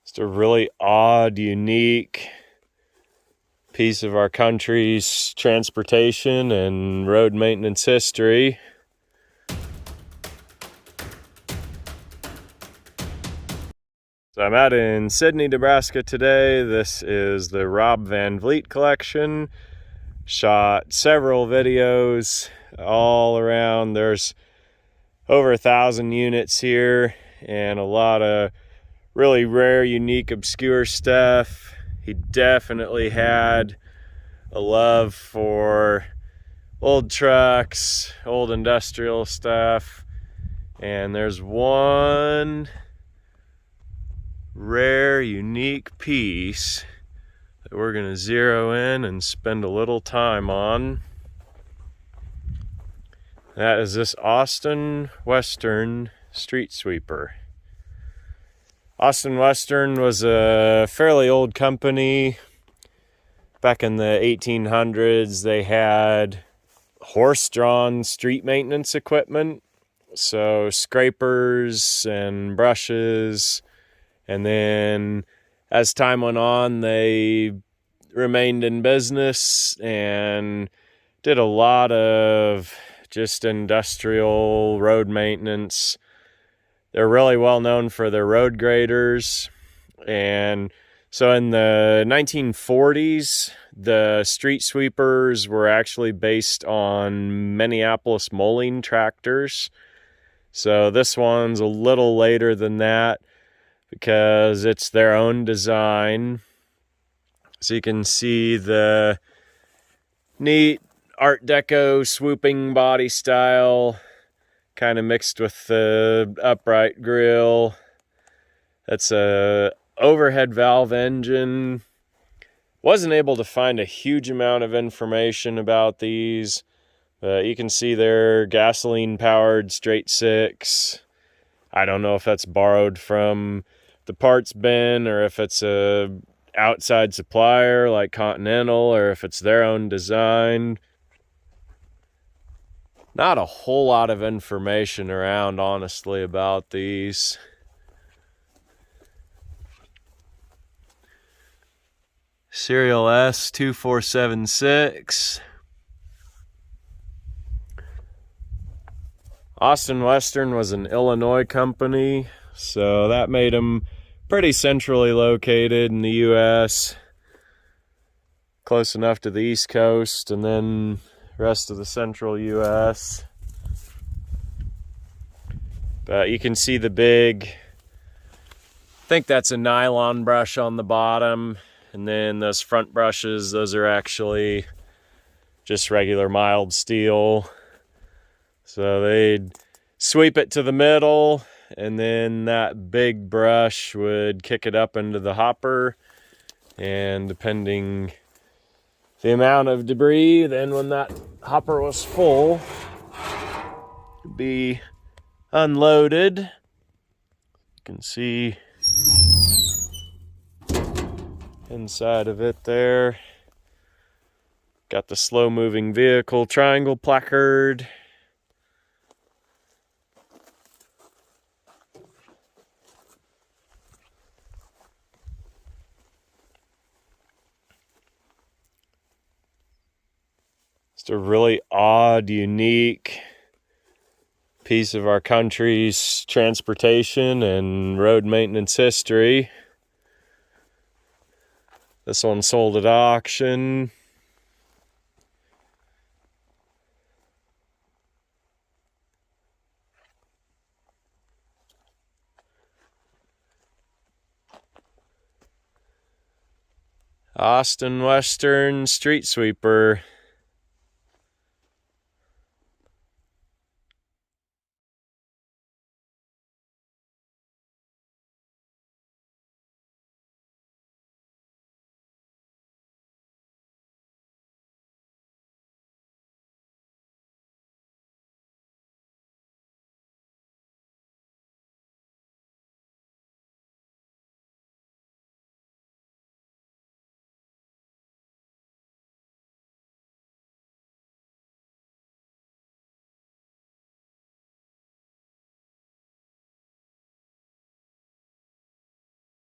Just a really odd, unique piece of our country's transportation and road maintenance history. So I'm out in Sidney, Nebraska today. This is the Rob Van Vliet collection. Shot several videos all around. There's over 1,000 units here and a lot of really rare, unique, obscure stuff. He definitely had a love for old trucks, old industrial stuff. And there's one rare, unique piece that we're going to zero in and spend a little time on. That is this Austin Western street sweeper. Austin Western was a fairly old company. Back in the 1800s, they had horse-drawn street maintenance equipment. So scrapers and brushes. And then as time went on, they remained in business and did a lot of just industrial road maintenance. They're really well known for their road graders. And so in the 1940s, the street sweepers were actually based on Minneapolis mulling tractors. So this one's a little later than that because it's their own design. So you can see the neat Art Deco swooping body style, kind of mixed with the upright grille. That's a overhead valve engine. Wasn't able to find a huge amount of information about these, but you can see they're gasoline powered straight six. I don't know if that's borrowed from the parts bin or if it's a outside supplier like Continental or if it's their own design. Not a whole lot of information around, honestly, about these. Serial S2476. Austin Western was an Illinois company, so that made them pretty centrally located in the U.S. Close enough to the East Coast, and then rest of the central U.S. But you can see the big, I think that's a nylon brush on the bottom, and then those front brushes, those are actually just regular mild steel. So they'd sweep it to the middle, and then that big brush would kick it up into the hopper, and depending the amount of debris, then when that hopper was full, it'd be unloaded. You can see inside of it there. Got the slow moving vehicle triangle placard. Just a really odd, unique piece of our country's transportation and road maintenance history. This one sold at auction. Austin Western street sweeper.